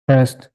First,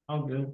Okay.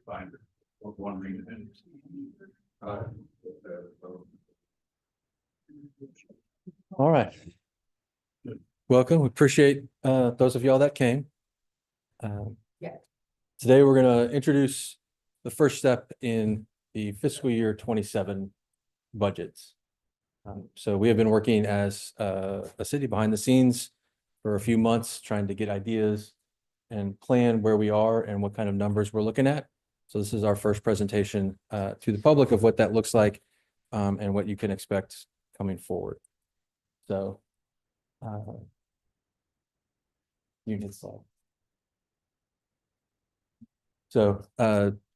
Find one reason. All right. Welcome. We appreciate those of y'all that came. Today, we're going to introduce the first step in the fiscal year 27 budgets. So we have been working as a city behind the scenes for a few months, trying to get ideas and plan where we are and what kind of numbers we're looking at. So this is our first presentation to the public of what that looks like and what you can expect coming forward. So unit slide. So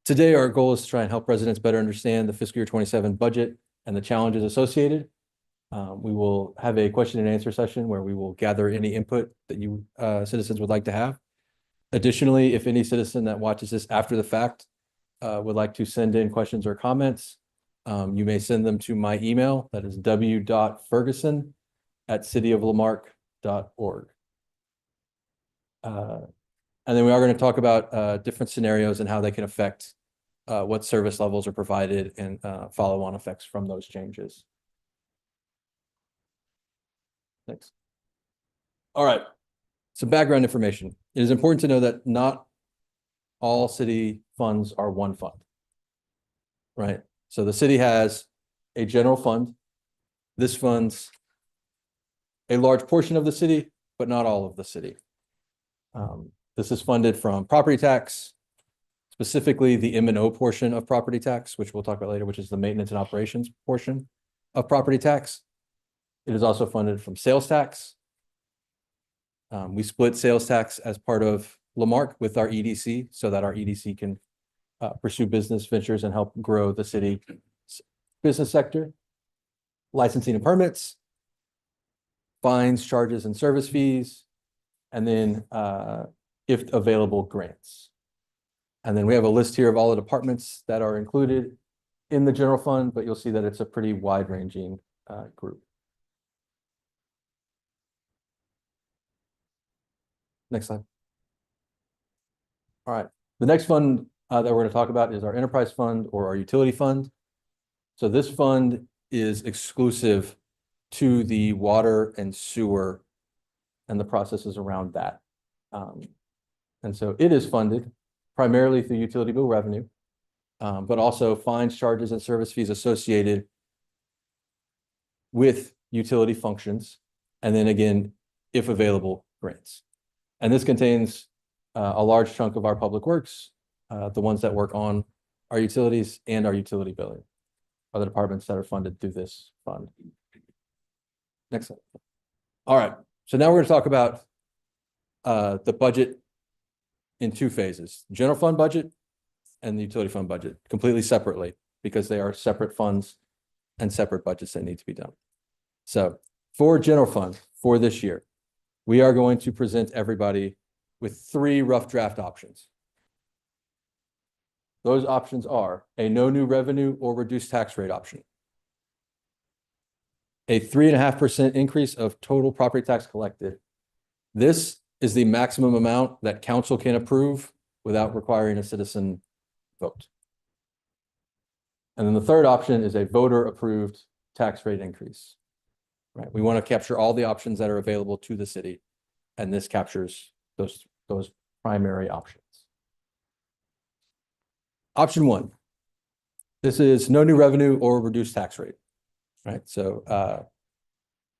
today our goal is to try and help residents better understand the fiscal year 27 budget and the challenges associated. We will have a question and answer session where we will gather any input that you citizens would like to have. Additionally, if any citizen that watches this after the fact would like to send in questions or comments, you may send them to my email. That is w.ferguson@cityoflamarque.org. And then we are going to talk about different scenarios and how they can affect what service levels are provided and follow-on effects from those changes. Thanks. All right. Some background information. It is important to know that not all city funds are one fund, right? So the city has a general fund. This funds a large portion of the city, but not all of the city. This is funded from property tax, specifically the M&O portion of property tax, which we'll talk about later, which is the maintenance and operations portion of property tax. It is also funded from sales tax. We split sales tax as part of Lamarque with our EDC so that our EDC can pursue business ventures and help grow the city business sector. Licensing and permits, fines, charges, and service fees, and then if available, grants. And then we have a list here of all the departments that are included in the general fund, but you'll see that it's a pretty wide-ranging group. Next slide. All right. The next fund that we're going to talk about is our enterprise fund or our utility fund. So this fund is exclusive to the water and sewer and the processes around that. And so it is funded primarily through utility bill revenue, but also fines, charges, and service fees associated with utility functions. And then again, if available, grants. And this contains a large chunk of our public works, the ones that work on our utilities and our utility billing are the departments that are funded through this fund. Next slide. All right. So now we're going to talk about the budget in two phases, general fund budget and the utility fund budget, completely separately because they are separate funds and separate budgets that need to be done. So for general fund for this year, we are going to present everybody with three rough draft options. Those options are a no new revenue or reduced tax rate option, a 3.5% increase of total property tax collected. This is the maximum amount that council can approve without requiring a citizen vote. And then the third option is a voter approved tax rate increase. Right. We want to capture all the options that are available to the city, and this captures those primary options. Option one, this is no new revenue or reduced tax rate. Right. So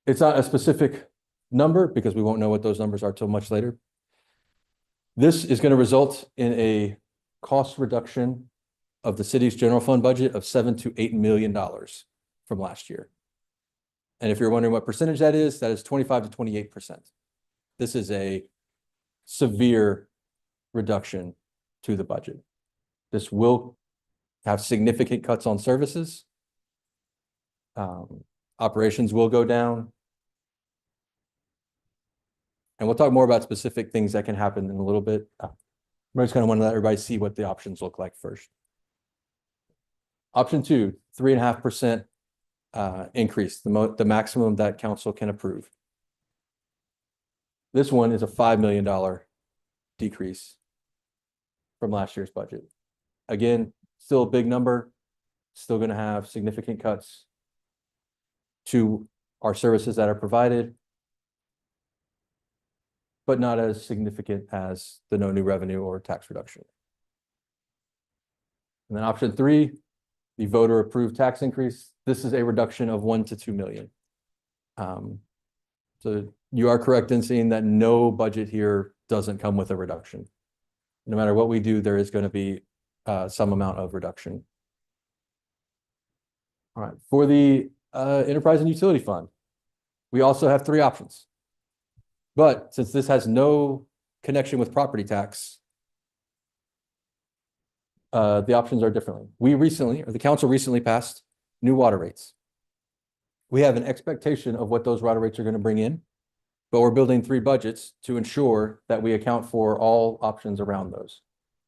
it's not a specific number because we won't know what those numbers are till much later. This is going to result in a cost reduction of the city's general fund budget of $7 to $8 million from last year. And if you're wondering what percentage that is 25 to 28%. This is a severe reduction to the budget. This will have significant cuts on services. Operations will go down. And we'll talk more about specific things that can happen in a little bit. I just kind of want to let everybody see what the options look like first. Option two, 3.5% increase, the maximum that council can approve. This one is a $5 million decrease from last year's budget. again, still a big number, still going to have significant cuts to our services that are provided, but not as significant as the no new revenue or tax reduction. And then option 3, the voter approved tax increase. This is a reduction of 1 to 2 million. So you are correct in saying that no budget here doesn't come with a reduction. No matter what we do, there is going to be some amount of reduction. All right, for the enterprise and utility fund, we also have 3 options. But since this has no connection with property tax, the options are differently. The council recently passed new water rates. We have an expectation of what those water rates are going to bring in, but we're building 3 budgets to ensure that we account for all options around those.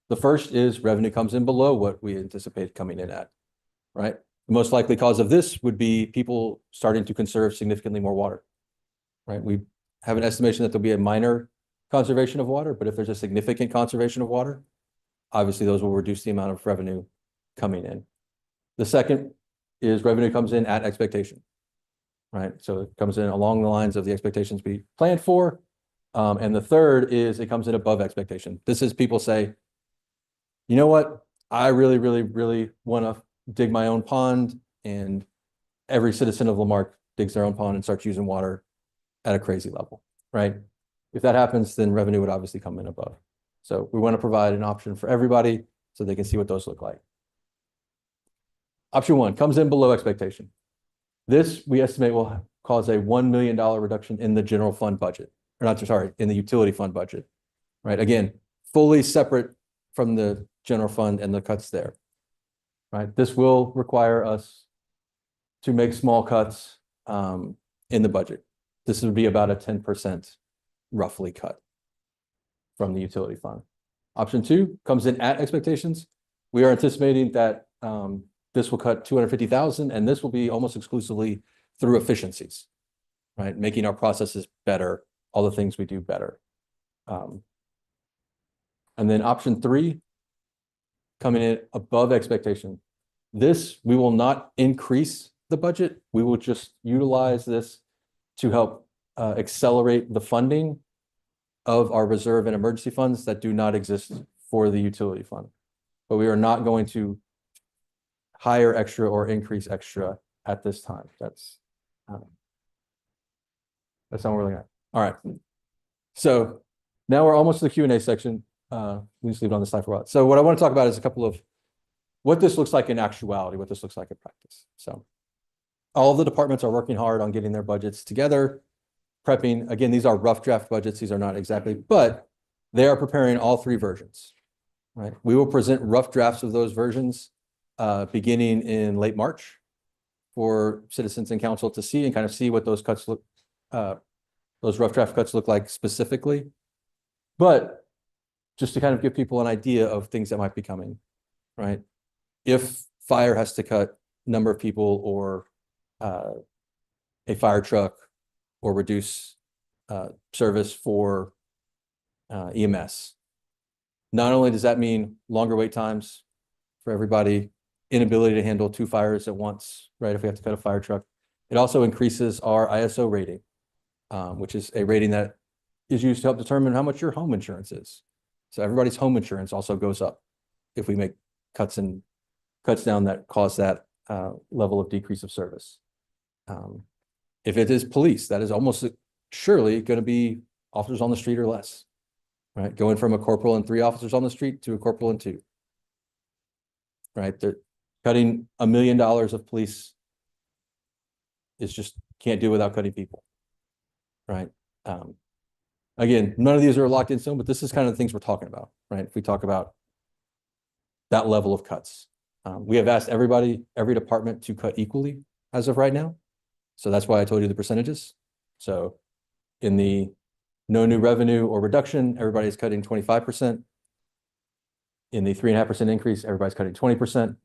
The first is revenue comes in below what we anticipate coming in at, right? The most likely cause of this would be people starting to conserve significantly more water, right? We have an estimation that there'll be a minor conservation of water, but if there's a significant conservation of water, obviously those will reduce the amount of revenue coming in. The second is revenue comes in at expectation, right? So it comes in along the lines of the expectations we planned for. And the third is it comes in above expectation. This is people say, you know what? I really, really, really want to dig my own pond, and every citizen of Lamarck digs their own pond and starts using water at a crazy level, right? If that happens, then revenue would obviously come in above. So we want to provide an option for everybody so they can see what those look like. Option 1 comes in below expectation. This we estimate will cause a $1 million reduction in the general fund budget, or not, sorry, in the utility fund budget, right? Again, fully separate from the general fund and the cuts there, right? This will require us to make small cuts in the budget. This would be about a 10% roughly cut from the utility fund. Option 2 comes in at expectations. We are anticipating that this will cut $250,000, and this will be almost exclusively through efficiencies, right? Making our processes better, all the things we do better. And then option 3, coming in above expectation. This, we will not increase the budget. We will just utilize this to help accelerate the funding of our reserve and emergency funds that do not exist for the utility fund. But we are not going to hire extra or increase extra at this time. That's not what we're looking at. All right. So now we're almost to the Q&A section. We just leave it on the slide for a while. So what I want to talk about is a couple of what this looks like in actuality, what this looks like in practice. So all of the departments are working hard on getting their budgets together, prepping. Again, these are rough draft budgets. These are not exactly, but they are preparing all 3 versions, right? We will present rough drafts of those versions beginning in late March for citizens and council to see and kind of see what those cuts look, those rough draft cuts look like specifically. But just to kind of give people an idea of things that might be coming, right? If fire has to cut number of people or a fire truck or reduce service for EMS, not only does that mean longer wait times for everybody, inability to handle 2 fires at once, right? If we have to cut a fire truck, it also increases our ISO rating, which is a rating that is used to help determine how much your home insurance is. So everybody's home insurance also goes up if we make cuts down that cause that level of decrease of service. If it is police, that is almost surely going to be officers on the street or less, right? Going from a corporal and 3 officers on the street to a corporal and 2, right? They're cutting $1 million of police is just can't do without cutting people, right? Again, none of these are locked in stone, but this is kind of the things we're talking about, right? If we talk about that level of cuts, we have asked everybody, every department to cut equally as of right now. So that's why I told you the percentages. So in the no new revenue or reduction, everybody's cutting 25%. In the 3.5% increase, everybody's cutting 20%.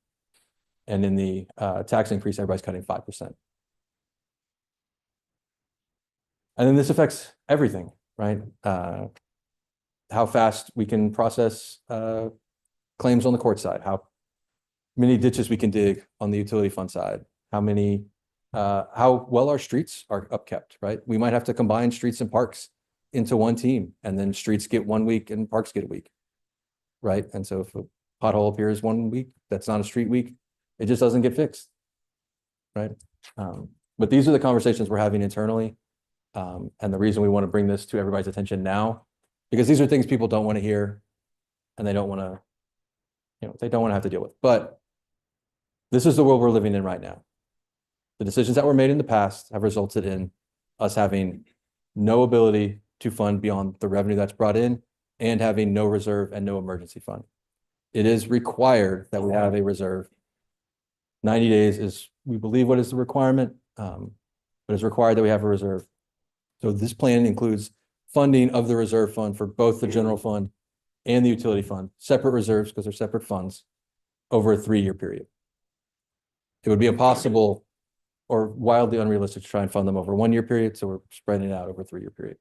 And in the tax increase, everybody's cutting 5%. And then this affects everything, right? How fast we can process claims on the court side, how many ditches we can dig on the utility fund side, how well our streets are upkept, right? We might have to combine streets and parks into one team, and then streets get 1 week and parks get a week, right? And so if a pothole appears 1 week, that's not a street week, it just doesn't get fixed, right? But these are the conversations we're having internally. And the reason we want to bring this to everybody's attention now, because these are things people don't want to hear and they don't want to, they don't want to have to deal with. But this is the world we're living in right now. The decisions that were made in the past have resulted in us having no ability to fund beyond the revenue that's brought in and having no reserve and no emergency fund. It is required that we have a reserve. 90 days is, we believe, what is the requirement, but it's required that we have a reserve. So this plan includes funding of the reserve fund for both the general fund and the utility fund, separate reserves because they're separate funds, over a 3-year period. It would be impossible or wildly unrealistic to try and fund them over a 1-year period, so we're spreading it out over a 3-year period.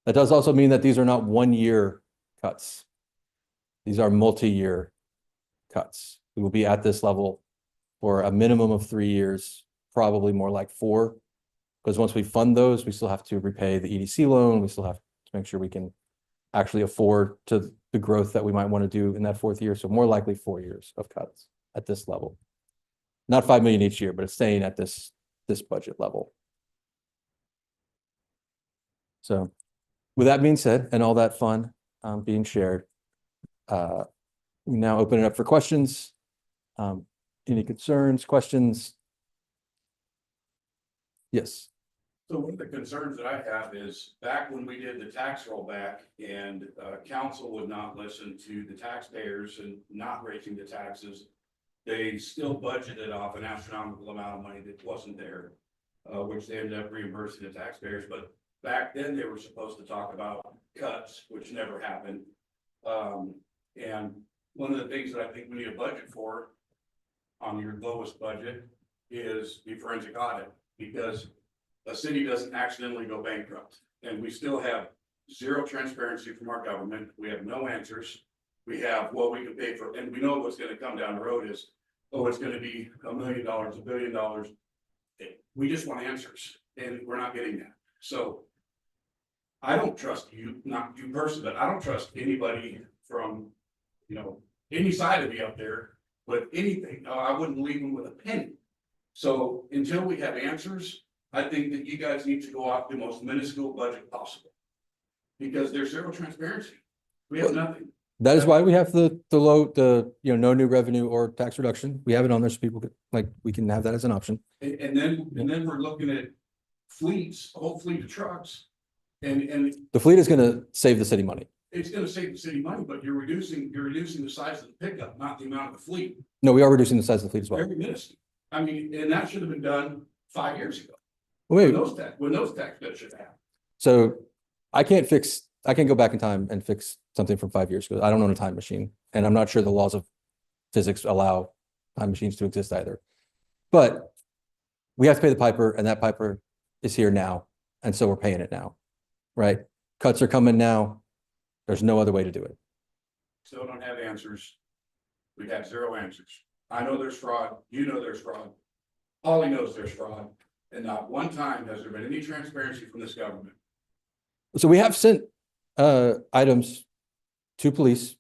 That does also mean that these are not 1-year cuts. These are multi-year cuts. We will be at this level for a minimum of 3 years, probably more like 4, because once we fund those, we still have to repay the EDC loan. We still have to make sure we can actually afford to the growth that we might want to do in that 4th year. So more likely 4 years of cuts at this level. Not 5 million each year, but it's staying at this budget level. So with that being said, and all that fun being shared, we now open it up for questions. Any concerns, questions? Yes. So one of the concerns that I have is back when we did the tax rollback and council would not listen to the taxpayers and not raising the taxes, they still budgeted off an astronomical amount of money that wasn't there, which they ended up reimbursing the taxpayers. But back then they were supposed to talk about cuts, which never happened. And one of the things that I think we need a budget for on your lowest budget is the forensic audit, because a city doesn't accidentally go bankrupt, and we still have zero transparency from our government. We have no answers. We have what we can pay for, and we know what's going to come down the road is, oh, it's going to be $1 million, $1 billion. We just want answers, and we're not getting that. So I don't trust you, not you personally, but I don't trust anybody from, any side of me up there, but anything. I wouldn't leave them with a penny. So until we have answers, I think that you guys need to go off the most minuscule budget possible, because there's zero transparency. We have nothing. That is why we have the no new revenue or tax reduction. We have it on there so people could, we can have that as an option. And then we're looking at fleets, a whole fleet of trucks. And the fleet is going to save the city money. It's going to save the city money, but you're reducing the size of the pickup, not the amount of the fleet. No, we are reducing the size of the fleet as well. Every minute. I mean, and that should have been done 5 years ago. Wait, when those tax cuts should happen. So I can't go back in time and fix something from 5 years ago. I don't own a time machine, and I'm not sure the laws of physics allow time machines to exist either. But we have to pay the piper, and that piper is here now, and so we're paying it now, right? Cuts are coming now. There's no other way to do it. Still don't have answers. We have zero answers. I know there's fraud. You know there's fraud. Holly knows there's fraud. And not one time has there been any transparency from this government. So we have sent items to police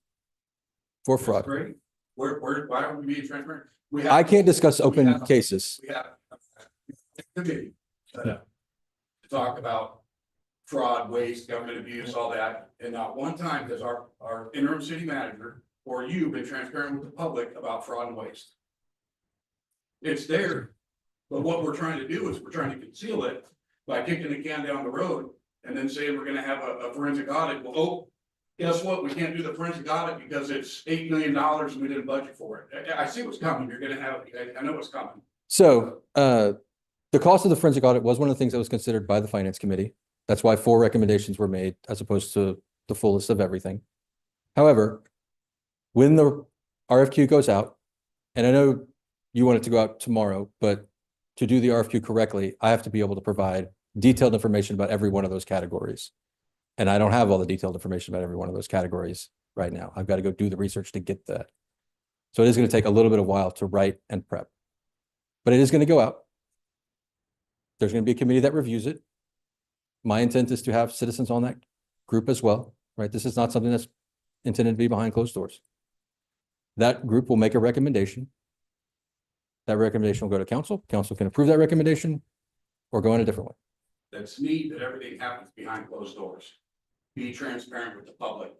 for fraud. That's great. Why don't we be transparent? I can't discuss open cases. We have a committee to talk about fraud, waste, government abuse, all that. And not one time has our interim city manager or you been transparent with the public about fraud and waste. It's there. But what we're trying to do is we're trying to conceal it by kicking the can down the road and then saying we're going to have a forensic audit. Well, oh, guess what? We can't do the forensic audit because it's $8 million and we didn't budget for it. I see what's coming. You're going to have, I know what's coming. So the cost of the forensic audit was one of the things that was considered by the finance committee. That's why 4 recommendations were made as opposed to the full list of everything. However, when the RFQ goes out, and I know you want it to go out tomorrow, but to do the RFQ correctly, I have to be able to provide detailed information about every one of those categories. And I don't have all the detailed information about every one of those categories right now. I've got to go do the research to get that. So it is going to take a little bit of while to write and prep. But it is going to go out. There's going to be a committee that reviews it. My intent is to have citizens on that group as well, right? This is not something that's intended to be behind closed doors. That group will make a recommendation. That recommendation will go to council. Council can approve that recommendation or go in a different way. That's neat that everything happens behind closed doors. Be transparent with the public.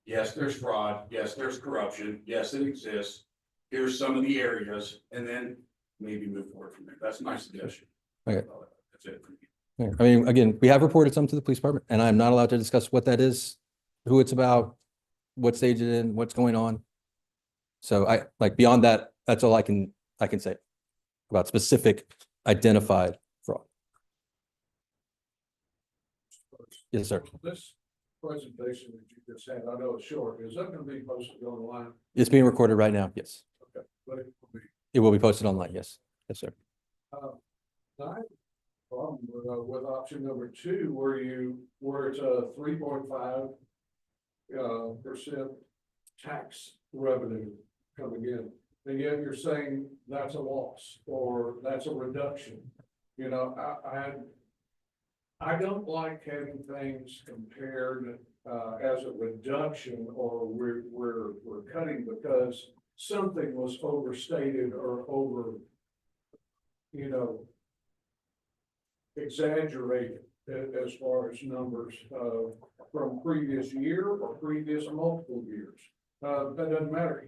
Yes, there's fraud. Yes, there's corruption. Yes, it exists. Here's some of the areas, and then maybe move forward from there. That's my suggestion. Okay. That's it for me. Yeah, I mean, again, we have reported some to the police department, and I'm not allowed to discuss what that is, who it's about, what stage it's in, what's going on. So I, like, beyond that, that's all I can say about specific identified fraud. Yes, sir. This presentation that you just had, I know it's short, is that gonna be posted online? It's being recorded right now. Yes. Okay, but it will be, It will be posted online. Yes. Yes, sir. I have a problem with option number 2, where it's a 3.5 percent tax revenue coming in. And yet you're saying that's a loss or that's a reduction. You know, I don't like having things compared as a reduction or we're cutting because something was overstated or over, you know, exaggerated as far as numbers from previous year or previous multiple years. That doesn't matter.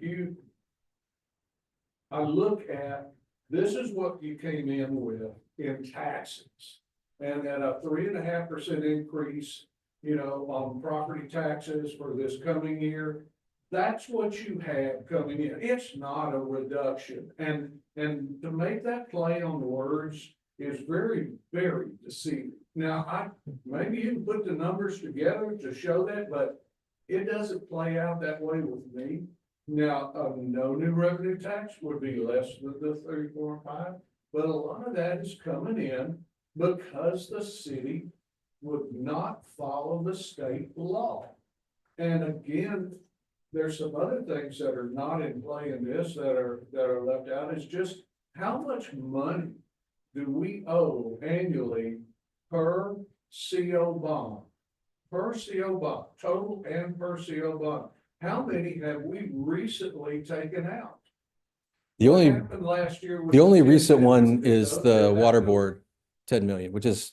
I look at, this is what you came in with in taxes. And at a 3.5% increase, you know, on property taxes for this coming year, that's what you have coming in. It's not a reduction. And to make that play on words is very, very deceiving. Now, maybe you can put the numbers together to show that, but it doesn't play out that way with me. Now, no new revenue tax would be less than the 34.5, but a lot of that is coming in because the city would not follow the state law. And again, there's some other things that are not in play in this that are left out, is just how much money do we owe annually per CO bond? Per CO bond, total and per CO bond. How many have we recently taken out? The What only, happened last year with the only 10 recent million? one is Did the that water go- board, 10 million, which is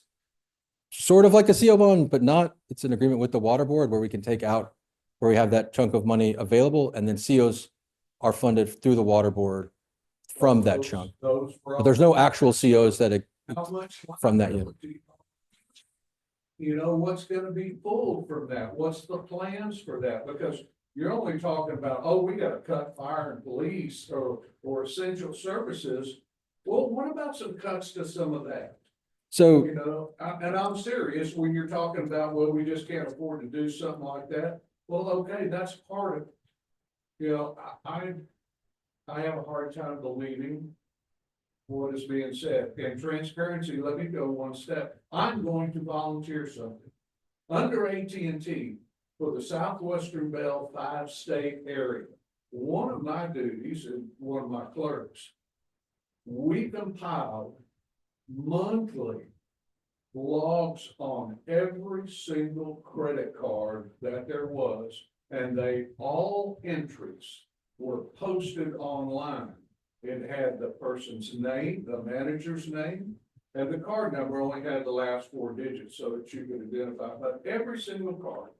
sort of like a CO bond, but not. It's an agreement with the water board where we can take out, where we have that chunk of money available, and then COs are funded through the water board from that those- chunk. Those. But there's no actual COs that How much? from that yet. You know, what's gonna be pulled from that? What's the plans for that? Because you're only talking about, oh, we gotta cut fire and police or essential services. Well, what about some cuts to some of that? So, You know, and I'm serious when you're talking about, well, we just can't afford to do something like that. Well, okay, that's part of it. You know, I have a hard time believing what is being said. In transparency, let me go one step. I'm going to volunteer something. Under AT&T for the Southwestern Bell 5-state area, one of my duties and one of my clerks, we compiled monthly logs on every single credit card that there was, and all entries were posted online. It had the person's name, the manager's name, and the card number only had the last 4 digits so that you could identify, but every single card.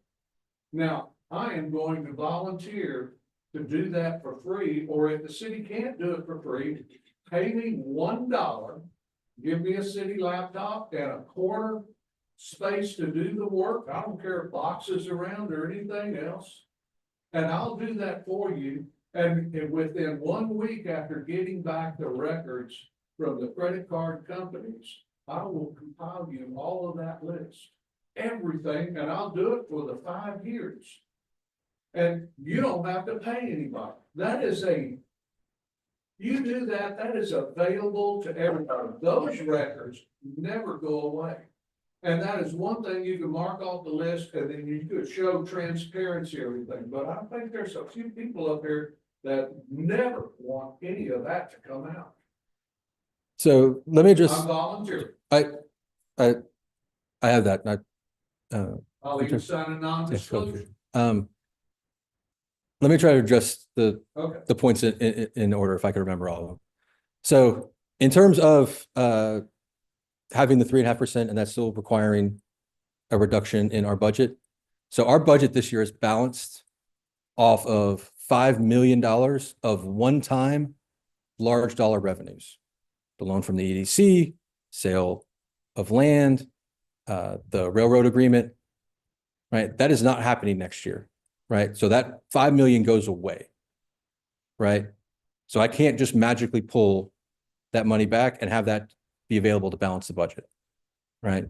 Now, I am going to volunteer to do that for free, or if the city can't do it for free, pay me $1, give me a city laptop and a corner space to do the work. I don't care if boxes around or anything else. And I'll do that for you. And within 1 week after getting back the records from the credit card companies, I will compile you all of that list, everything, and I'll do it for the 5 years. And you don't have to pay anybody. You do that, that is available to everybody. Those records never go away. And that is one thing you can mark off the list, and then you could show transparency, everything. But I think there's a few people up here that never want any of that to come out. So let me I'm just, volunteering. I have that. I'll even sign a non-disclosure. Let me try to address Okay. the points in order, if I can remember all of them. So in terms of having the 3.5%, and that's still requiring a reduction in our budget. So our budget this year is balanced off of $5 million of one-time large dollar revenues. The loan from the EDC, sale of land, the railroad agreement, right? That is not happening next year, right? So that 5 million goes away, right? So I can't just magically pull that money back and have that be available to balance the budget, right?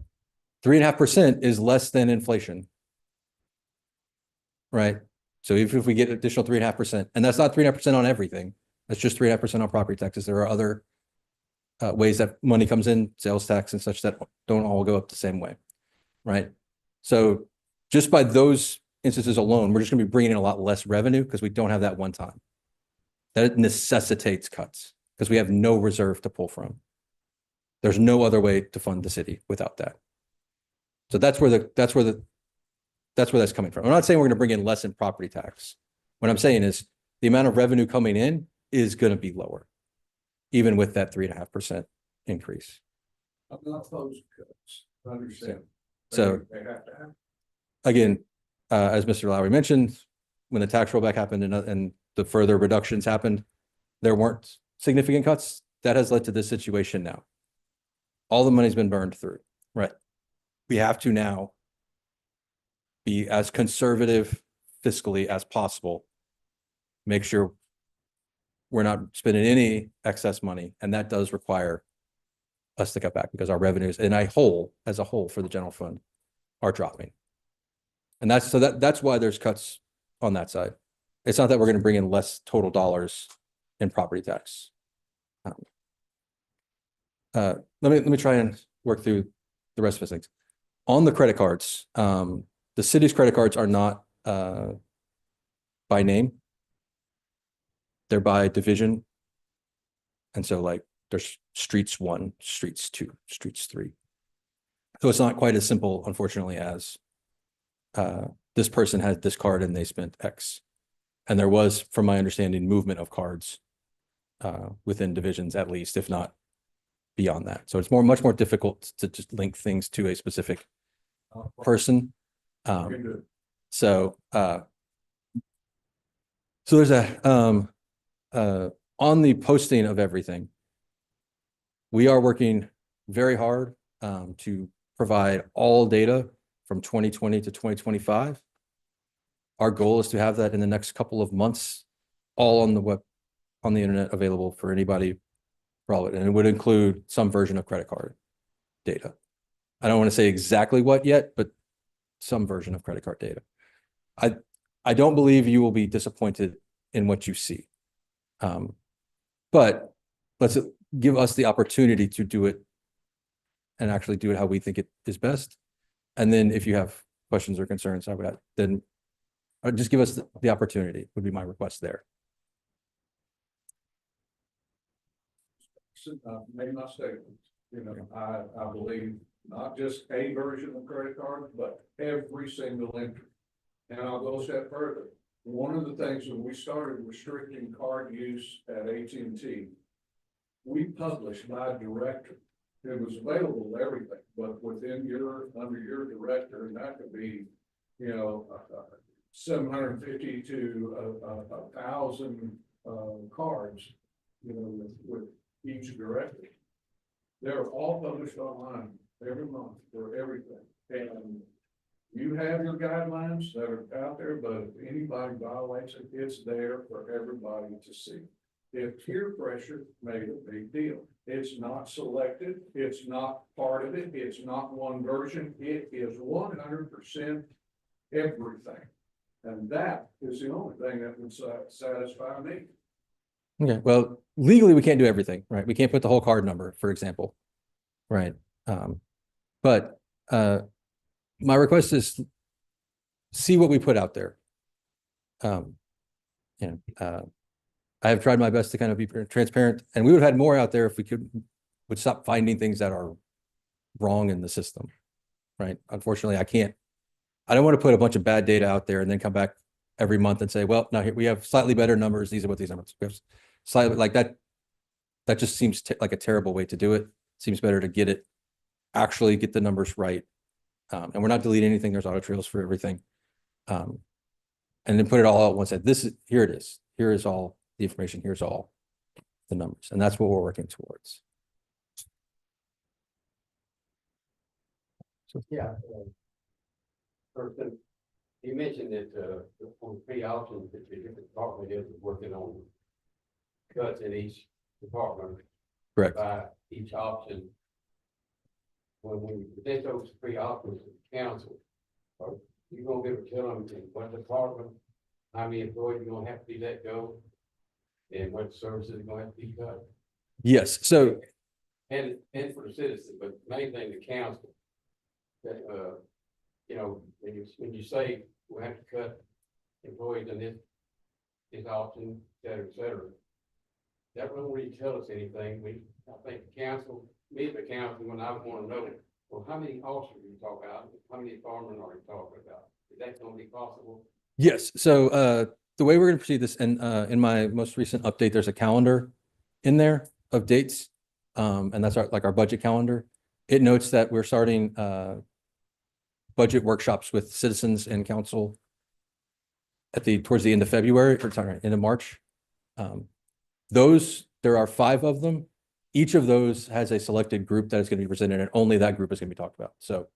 3.5% is less than inflation, right? So if we get additional 3.5%, and that's not 3.5% on everything, that's just 3.5% on property taxes. There are other ways that money comes in, sales tax and such, that don't all go up the same way, right? So just by those instances alone, we're just going to be bringing in a lot less revenue because we don't have that one time. That necessitates cuts because we have no reserve to pull from. There's no other way to fund the city without that. So that's where that's coming from. I'm not saying we're going to bring in less in property tax. What I'm saying is the amount of revenue coming in is going to be lower, even with that 3.5% increase. I'm not opposed to cuts. I understand. So They have to happen. again, as Mr. Lowry mentioned, when the tax rollback happened and the further reductions happened, there weren't significant cuts. That has led to this situation now. All the money's been burned through, right? We have to now be as conservative fiscally as possible. Make sure we're not spending any excess money, and that does require us to cut back because our revenues as a whole for the general fund are dropping. And that's why there's cuts on that side. It's not that we're going to bring in less total dollars in property tax. Let me try and work through the rest of the things. On the credit cards, the city's credit cards are not by name. They're by division. And so like there's streets 1, streets 2, streets 3. So it's not quite as simple, unfortunately, as this person had this card and they spent X. And there was, from my understanding, movement of cards within divisions, at least, if not beyond that. So it's much more difficult to just link things to a specific person. So there's on the posting of everything, we are working very hard to provide all data from 2020 to 2025. Our goal is to have that in the next couple of months, all on the internet, available for anybody. And it would include some version of credit card data. I don't want to say exactly what yet, but some version of credit card data. I don't believe you will be disappointed in what you see. But let's give us the opportunity to do it and actually do it how we think it is best. And then if you have questions or concerns, then just give us the opportunity would be my request there. Made my statement. I believe not just a version of credit card, but every single entry. And I'll go a step further. One of the things when we started restricting card use at AT&T, we published by director. It was available to everything, but under your director, and that could be, 750 to 1,000 cards, with each director. They're all published online every month for everything. And you have your guidelines that are out there, but if anybody violates it, it's there for everybody to see. If peer pressure made a big deal, it's not selected, it's not part of it, it's not one version, it is 100% everything. And that is the only thing that would satisfy me. Okay, well, legally, we can't do everything, right? We can't put the whole card number, for example, right? But my request is see what we put out there. I have tried my best to kind of be transparent, and we would have had more out there if we would stop finding things that are wrong in the system, right? Unfortunately, I don't want to put a bunch of bad data out there and then come back every month and say, well, now here we have slightly better numbers. These are what these numbers. We have slightly like that. That just seems like a terrible way to do it. Seems better to actually get the numbers right. And we're not deleting anything. There's auto trails for everything. And then put it all out once. Here it is. Here is all the information. Here's all the numbers. And that's what we're working towards. Yeah. First, you mentioned that, on pre-auction, that the different department is working on cuts in each department. Correct. By each option. When we present those pre-auctions to the council, are you gonna be able to tell them in what department, how many employees you're gonna have to let go? And what services are gonna have to be cut? Yes. So And for the citizens, but main thing, the council. That, you know, when you say we have to cut employees in this option, et cetera. That won't really tell us anything. I think the council, me as the council, when I want to know, well, how many officers are you talking about? How many firemen are you talking about? Is that going to be possible? yes. So the way we're going to proceed this, and in my most recent update, there's a calendar in there of dates. And that's our budget calendar. It notes that we're starting budget workshops with citizens and council towards the end of February, or sorry, end of March. There are 5 of them. Each of those has a selected group that is going to be presented, and only that group is going to be talked about. So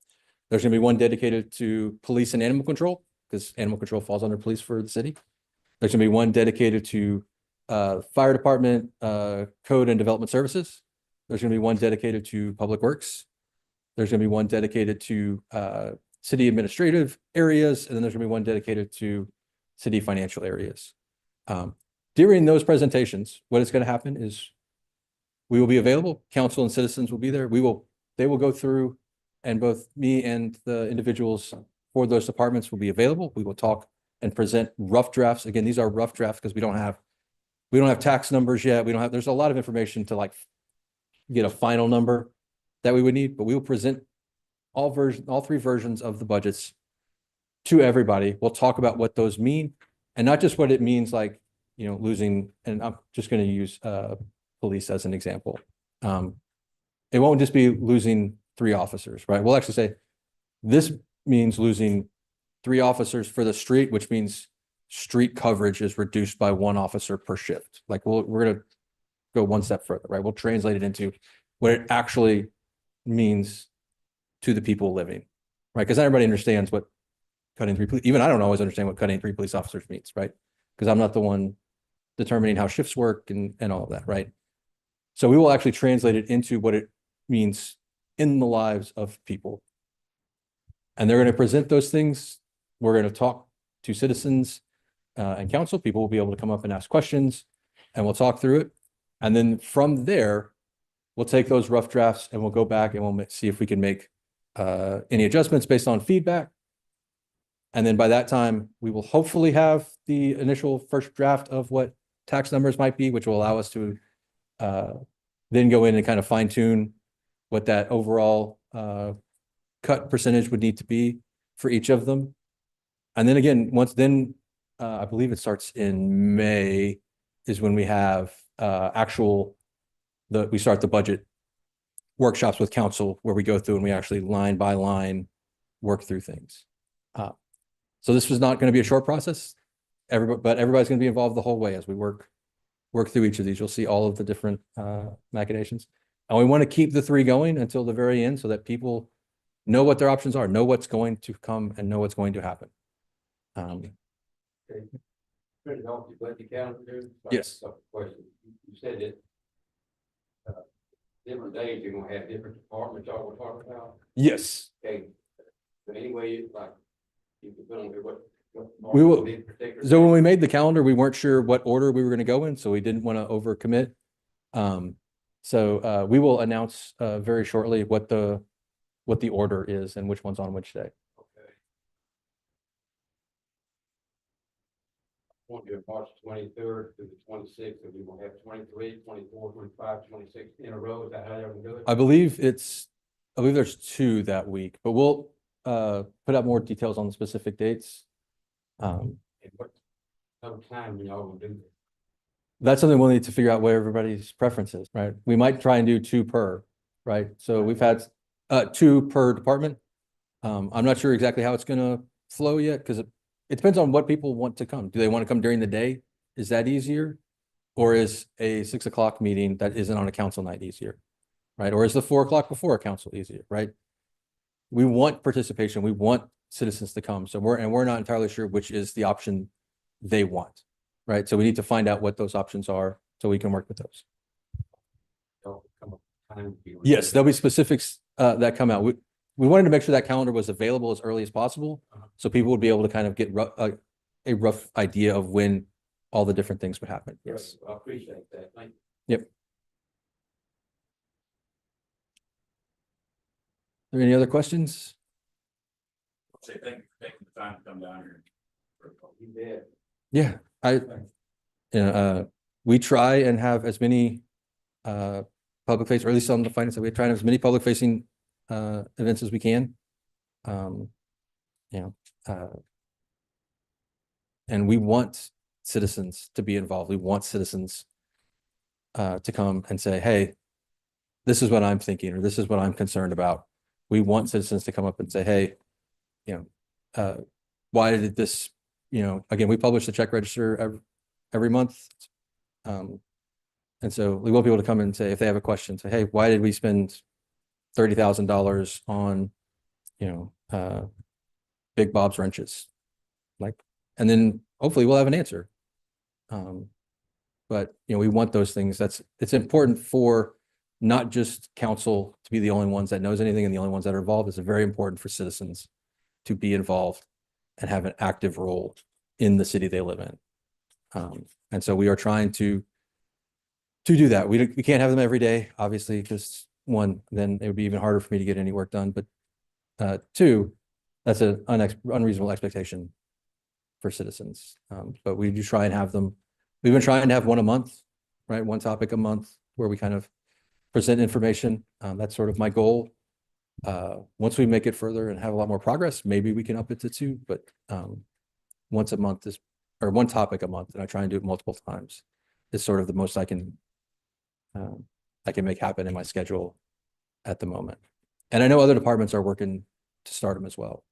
there's going to be one dedicated to police and animal control, because animal control falls under police for the city. There's going to be one dedicated to fire department, code and development services. There's going to be one dedicated to public works. There's going to be one dedicated to city administrative areas, and then there's going to be one dedicated to city financial areas. During those presentations, what is going to happen is we will be available. Council and citizens will be there. They will go through, and both me and the individuals for those departments will be available. We will talk and present rough drafts. Again, these are rough drafts because we don't have tax numbers yet. There's a lot of information to like get a final number that we would need, but we will present all 3 versions of the budgets to everybody. We'll talk about what those mean, and not just what it means, like, losing, and I'm just going to use police as an example. It won't just be losing 3 officers, right? We'll actually say this means losing 3 officers for the street, which means street coverage is reduced by 1 officer per shift. Like we're going to go one step further, right? We'll translate it into what it actually means to the people living, right? Because not everybody understands what cutting 3, even I don't always understand what cutting 3 police officers means, right? Because I'm not the one determining how shifts work and all of that, right? So we will actually translate it into what it means in the lives of people. And they're going to present those things. We're going to talk to citizens and council. People will be able to come up and ask questions, and we'll talk through it. And then from there, we'll take those rough drafts and we'll go back and we'll see if we can make any adjustments based on feedback. And then by that time, we will hopefully have the initial first draft of what tax numbers might be, which will allow us to then go in and kind of fine tune what that overall cut percentage would need to be for each of them. And then again, I believe it starts in May is when we have we start the budget workshops with council, where we go through and we actually line by line work through things. So this was not going to be a short process, but everybody's going to be involved the whole way as we work through each of these. You'll see all of the different machinations. And we want to keep the 3 going until the very end so that people know what their options are, know what's going to come, and know what's going to happen. Turn it off your budget calendar. Yes. Question. You said that different days you're gonna have different departments y'all were talking about. Yes. Okay. But anyway, like you can put on here what We will. particular. So when we made the calendar, we weren't sure what order we were going to go in, so we didn't want to overcommit. So we will announce very shortly what the order is and which one's on which day. Okay. want to do March 23rd to the 26th, and we will have 23, 24, 25, 26 in a row. Is that how they're gonna do it? I believe there's 2 that week, but we'll put out more details on the specific dates. And what time we all gonna do this? That's something we'll need to figure out where everybody's preference is, right? We might try and do 2 per, right? So we've had 2 per department. I'm not sure exactly how it's gonna flow yet, because it depends on what people want to come. Do they want to come during the day? Is that easier? Or is a 6 o'clock meeting that isn't on a council night easier? Right? Or is the 4 o'clock before a council easier, right? We want participation. We want citizens to come. So we're not entirely sure which is the option they want, right? So we need to find out what those options are so we can work with those. Don't come up with time. Yes, there'll be specifics that come out. We wanted to make sure that calendar was available as early as possible, so people would be able to kind of get a rough idea of when all the different things would happen. Yes. I appreciate that. Thank you. Yep. Are there any other questions? Say thank you for taking the time to come down here. You bet. Yeah, we try and have as many public face, or at least on the finance, we try and have as many public facing events as we can. And we want citizens to be involved. We want citizens to come and say, hey, this is what I'm thinking, or this is what I'm concerned about. We want citizens to come up and say, hey, why did this, again, we publish the check register every month. And so we want people to come and say, if they have a question, say, hey, why did we spend $30,000 on, Big Bob's wrenches? And then hopefully we'll have an answer. But we want those things. It's important for not just council to be the only ones that knows anything and the only ones that are involved. It's very important for citizens to be involved and have an active role in the city they live in. And so we are trying to do that. We can't have them every day, obviously, because 1, then it would be even harder for me to get any work done. But 2, that's an unreasonable expectation for citizens. But we do try and have them. We've been trying to have 1 a month, right? 1 topic a month where we kind of present information. That's sort of my goal. Once we make it further and have a lot more progress, maybe we can up it to 2, but once a month or 1 topic a month, and I try and do it multiple times, is sort of the most I can make happen in my schedule at the moment. And I know other departments are working to start them as well.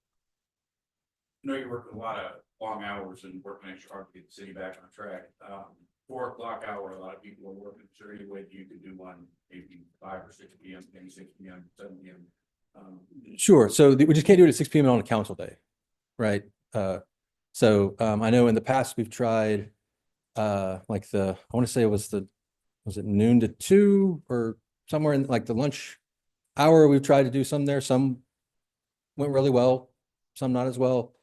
I know you're working a lot of long hours and working extra hard to get the city back on track. 4 o'clock hour, a lot of people are working. Is there any way you could do one maybe 5 or 6 p.m., maybe 6 p.m., 7 p.m.? Sure. So we just can't do it at 6 p.m. on a council day, right? So I know in the past we've tried I want to say it was it noon to 2 or somewhere in like the lunch hour. We've tried to do some there. Some went really well, some not as well.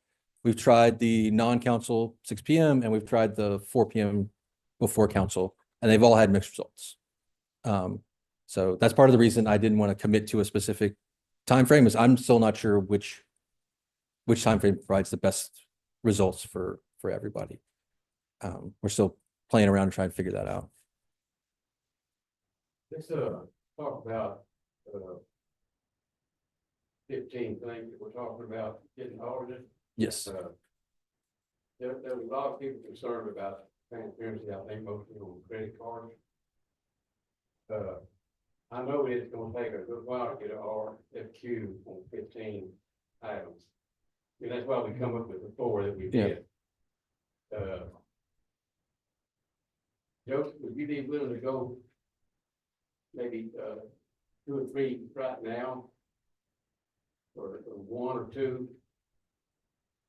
We've tried the non-council 6 p.m. and we've tried the 4 p.m. before council, and they've all had mixed results. So that's part of the reason I didn't want to commit to a specific time frame, is I'm still not sure which time frame provides the best results for everybody. We're still playing around and trying to figure that out. Let's talk about 15 things that we're talking about getting audited. Yes. There was a lot of people concerned about transparency. I think mostly on credit cards. I know it's going to take a good while to get an RFQ on 15 items. And that's why we come up with the 4 that we did. Joseph, would you be willing to go maybe 2 or 3 right now? Or 1 or 2?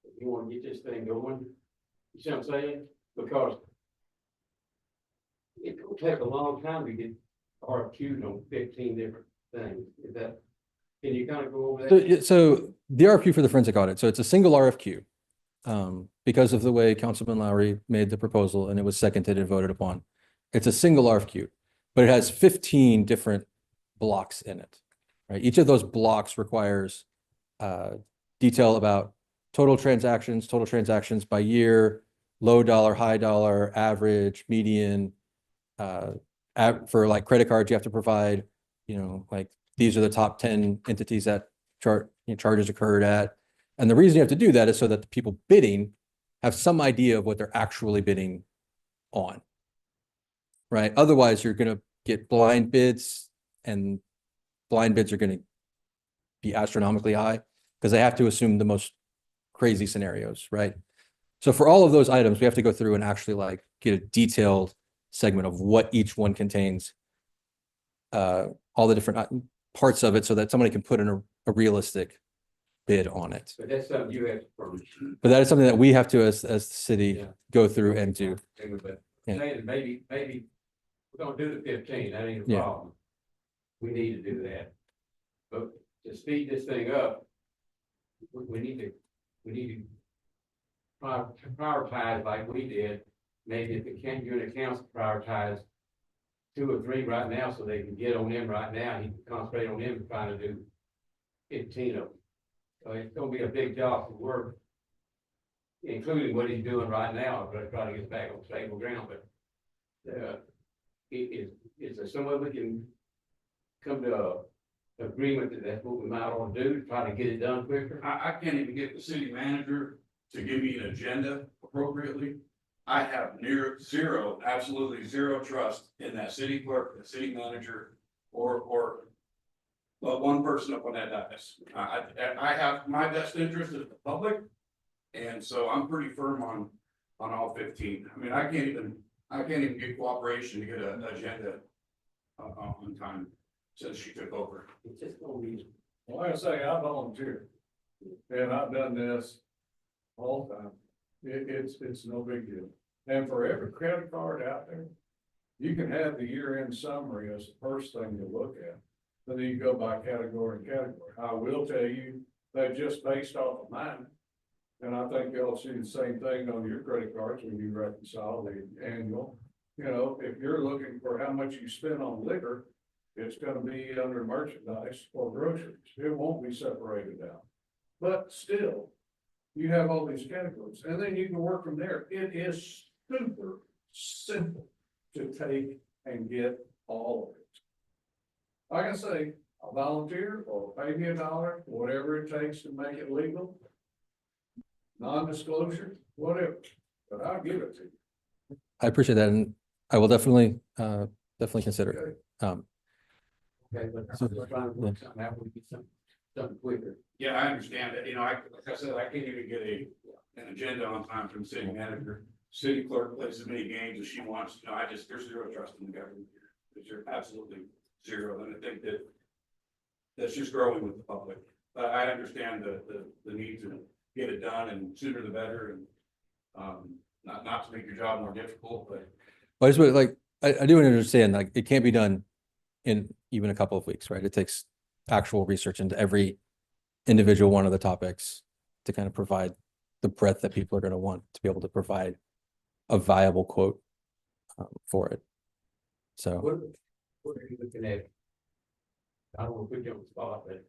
If you want to get this thing going, you see what I'm saying? Because it will take a long time to get RFQ'd on 15 different things. Can you kind of go over that? So the RFQ for the forensic audit, so it's a single RFQ. Because of the way Councilman Lowry made the proposal and it was seconded and voted upon. It's a single RFQ, but it has 15 different blocks in it, right? Each of those blocks requires detail about total transactions by year, low dollar, high dollar, average, median. For like credit cards, you have to provide, like these are the top 10 entities that charges occurred at. And the reason you have to do that is so that the people bidding have some idea of what they're actually bidding on. Right? Otherwise, you're going to get blind bids, and blind bids are going to be astronomically high because they have to assume the most crazy scenarios, right? So for all of those items, we have to go through and actually like get a detailed segment of what each one contains, all the different parts of it, so that somebody can put in a realistic bid on it. But that's something you have to furnish. But that is something that we have to, as the city, Yeah. go through and do. But Yeah. saying maybe we're gonna do the 15, that ain't a Yeah. problem. We need to do that. But to speed this thing up, we need to prioritize like we did. Maybe if the unit accounts prioritize 2 or 3 right now, so they can get on them right now, he can concentrate on them and trying to do 15 of them. So it's gonna be a big job for work, including what he's doing right now, but trying to get back on stable ground, but is there some way we can come to a agreement that that's what we might want to do, to try to get it done quicker? I can't even get the city manager to give me an agenda appropriately. I have absolutely zero trust in that city clerk, the city manager, or but one person up on that dais. I have my best interest as the public, and so I'm pretty firm on all 15. I mean, I can't even get cooperation to get an agenda on time since she took over. It's just gonna be. Well, like I say, I volunteer, and I've done this all the time. It's no big deal. And for every credit card out there, you can have the year-end summary as the first thing to look at. Then you go by category and category. I will tell you that just based off of mine, and I think you'll see the same thing on your credit cards when you reconcile the annual. If you're looking for how much you spend on liquor, it's gonna be under merchandise or groceries. It won't be separated out. But still, you have all these categories, and then you can work from there. It is super simple to take and get all of it. Like I say, I'll volunteer or pay me $1, whatever it takes to make it legal. Non-disclosure, whatever, but I'll give it to you. I appreciate that, and I will definitely consider it. Okay, but I'm just trying to work something out, we get something quicker. Yeah, I understand that. Like I said, I can't even get an agenda on time from the city manager. City clerk plays as many games as she wants. There's zero trust in the government here. There's absolutely zero. And I think that's just growing with the public. But I understand the need to get it done, and sooner the better, and not to make your job more difficult, but. But I just like, I do understand, like, it can't be done in even a couple of weeks, right? It takes actual research into every individual one of the topics to kind of provide the breadth that people are going to want to be able to provide a viable quote for it. So What are you looking at? I don't want to put you on the spot, but.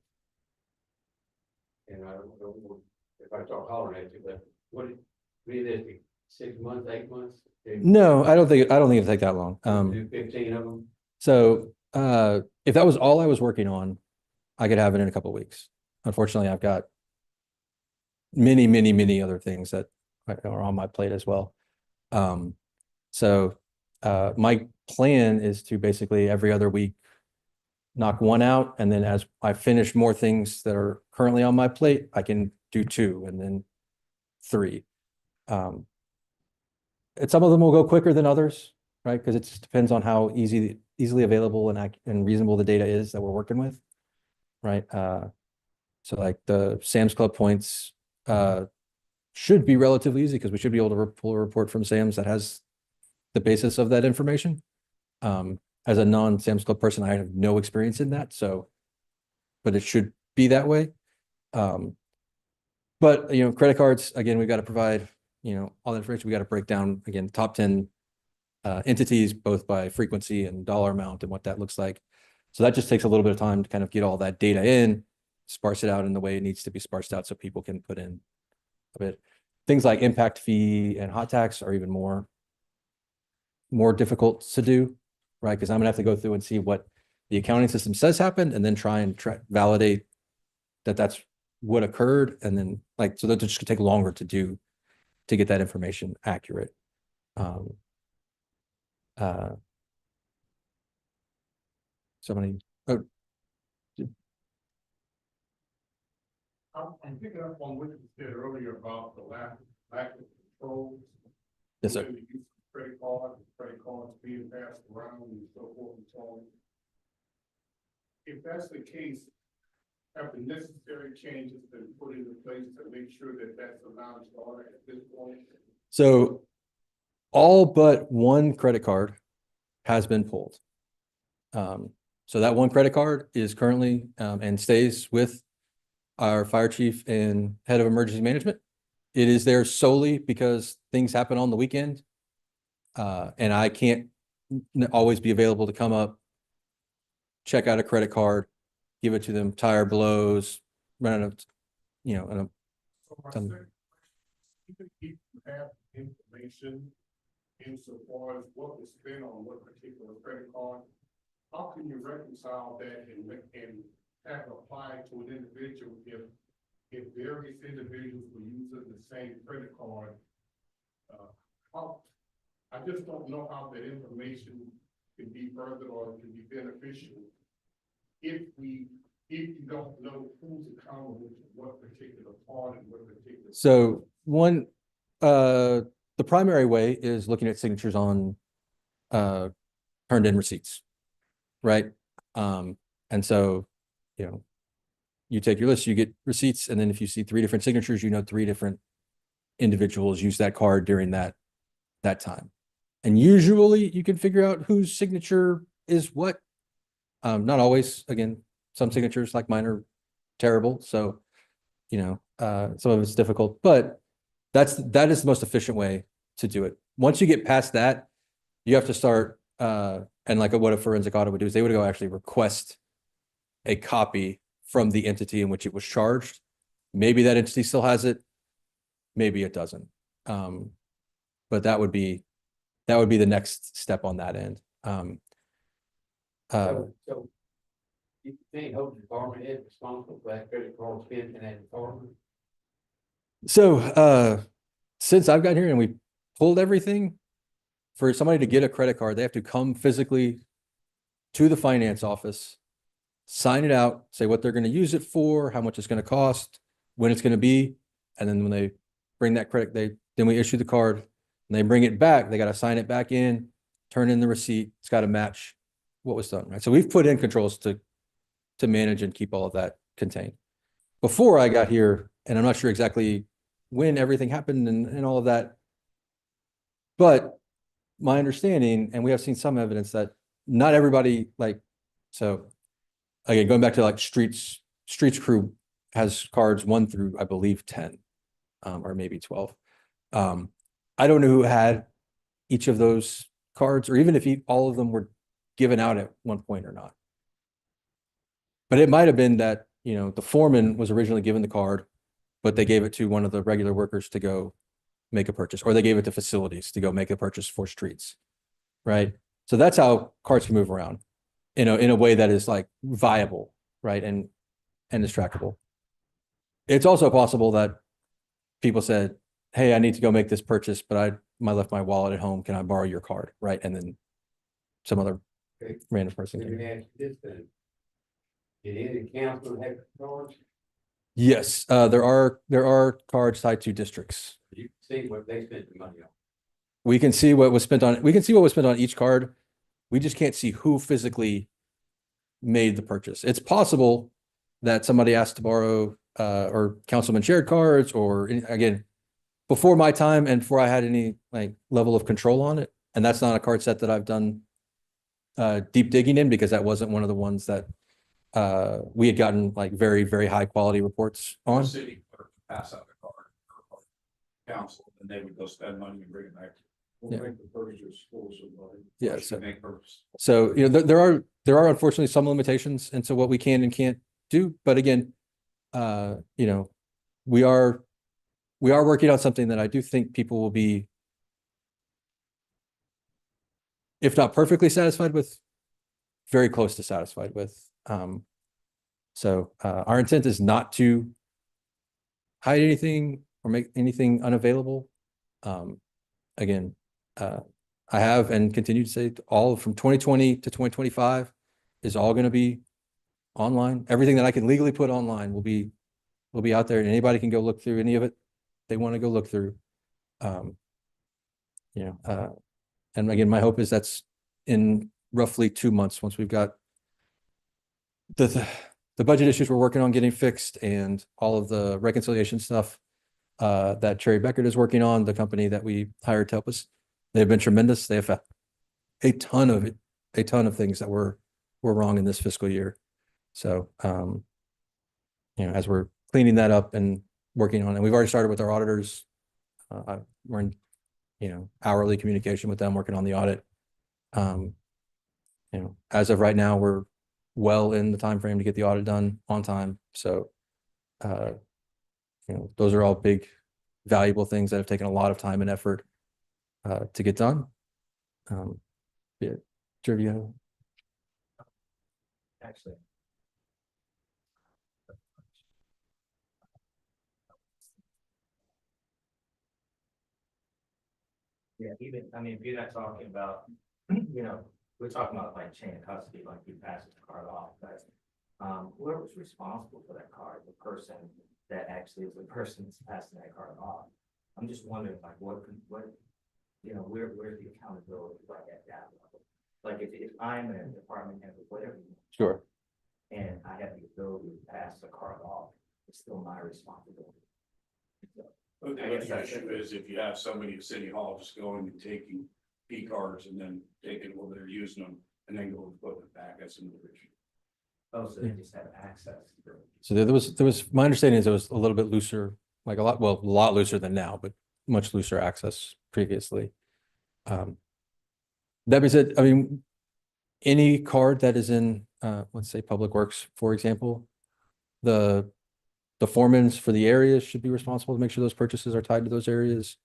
And I don't know if I start hollering at you, but what is realistic, 6 months, 8 months? no, I don't think it'll take that long. Do 15 of them? So if that was all I was working on, I could have it in a couple of weeks. Unfortunately, I've got many other things that are on my plate as well. So my plan is to basically every other week knock one out, and then as I finish more things that are currently on my plate, I can do 2 and then 3. And some of them will go quicker than others, right? Because it just depends on how easily available and reasonable the data is that we're working with, right? So like the Sam's Club points should be relatively easy because we should be able to pull a report from Sam's that has the basis of that information. As a non-Sam's Club person, I have no experience in that, but it should be that way. But credit cards, again, we've got to provide, all the information. We got to break down, again, top 10 entities, both by frequency and dollar amount and what that looks like. So that just takes a little bit of time to kind of get all that data in, sparse it out in the way it needs to be sparsed out so people can put in a bit. things like impact fee and hot tax are even more difficult to do, right? Because I'm gonna have to go through and see what the accounting system says happened and then try and validate that that's what occurred. And then like, so that's just gonna take longer to do to get that information accurate. Somebody, oh, I'm picking up on what you said earlier about the lack of control. yes, sir. The use of credit cards being passed around and so forth and so on. If that's the case, have the necessary changes been put into place to make sure that that's allowed to order at this point? So all but one credit card has been pulled. So that one credit card is currently and stays with our fire chief and head of emergency management. It is there solely because things happen on the weekend. And I can't always be available to come up, check out a credit card, give it to them, tire blows, run out of, and Tell me. Even if you have information insofar as what was spent on what particular credit card, how can you reconcile that and have it applied to an individual if various individuals were using the same credit card? I just don't know how that information can be furthered or can be beneficial if you don't know who's accountable for what particular part and what particular. so one, the primary way is looking at signatures on turned in receipts, right? And so, you take your list, you get receipts, and then if you see 3 different signatures, 3 different individuals use that card during that time. And usually you can figure out whose signature is what. Not always, again, some signatures like mine are terrible. So, some of it's difficult, but that is the most efficient way to do it. Once you get past that, you have to start, and like what a forensic audit would do is they would go actually request a copy from the entity in which it was charged. Maybe that entity still has it, maybe it doesn't. But that would be the next step on that end. So you think hold the department head responsible for that credit card spent in that department? So since I've gotten here and we pulled everything, for somebody to get a credit card, they have to come physically to the finance office, sign it out, say what they're going to use it for, how much it's going to cost, when it's going to be. And then when they bring that credit, then we issue the card and they bring it back. They got to sign it back in, turn in the receipt. It's got to match what was done, right? So we've put in controls to manage and keep all of that contained. Before I got here, and I'm not sure exactly when everything happened and all of that, but my understanding, and we have seen some evidence that not everybody so again, going back to streets crew has cards 1 through, I believe, 10, or maybe 12. I don't know who had each of those cards, or even if all of them were given out at one point or not. But it might have been that, the foreman was originally given the card, but they gave it to one of the regular workers to go make a purchase, or they gave it to facilities to go make a purchase for streets, right? So that's how cards can move around in a way that is viable, right? And is trackable. It's also possible that people said, hey, I need to go make this purchase, but I left my wallet at home. Can I borrow your card? Right. And then some other random person Let came. me ask you this then. Did any council have cards? Yes, there are cards tied to districts. You can see what they spent the money on. We can see what was spent on each card. We just can't see who physically made the purchase. It's possible that somebody asked to borrow or councilman shared cards, or again, before my time and before I had any level of control on it. And that's not a card set that I've done deep digging in, because that wasn't one of the ones that we had gotten very, very high quality reports on. City clerk pass out the card, or council, and they would go spend money and bring it back. Yeah. Make the purchase for somebody. Yeah, Or so- make purchase. So, there are unfortunately some limitations into what we can and can't do. But again, we are we are working on something that I do think people will be, if not perfectly satisfied with, very close to satisfied with. So our intent is not to hide anything or make anything unavailable. Again, I have and continue to say all from 2020 to 2025 is all going to be online. Everything that I can legally put online will be out there, and anybody can go look through any of it they want to go look through. And again, my hope is that's in roughly 2 months, once we've got the budget issues we're working on getting fixed and all of the reconciliation stuff that Cherry Beckert is working on, the company that we hired to help us. They've been tremendous. They have a ton of things that were wrong in this fiscal year. So, as we're cleaning that up and working on it, we've already started with our auditors. We're in, hourly communication with them, working on the audit. As of right now, we're well in the time frame to get the audit done on time. So, those are all big, valuable things that have taken a lot of time and effort to get done. Yeah, trivia. Actually. Yeah, even, I mean, if you're not talking about, we're talking about like chain of custody, like you pass the card off, but whoever's responsible for that card, the person that actually is the person that's passing that card off. I'm just wondering, like, where's the accountability like at that level? Like if I'm a department head or whatever, Sure. and I have the ability to pass the card off, it's still my responsibility. So, But the issue is if you have somebody at City Hall just going and taking P cards and then taking what they're using them and then go and put it back, that's another issue. oh, so they just have access to it. So there was, my understanding is it was a little bit looser, like a lot looser than now, but much looser access previously. That being said, I mean, any card that is in, let's say Public Works, for example, the foremans for the areas should be responsible to make sure those purchases are tied to those areas.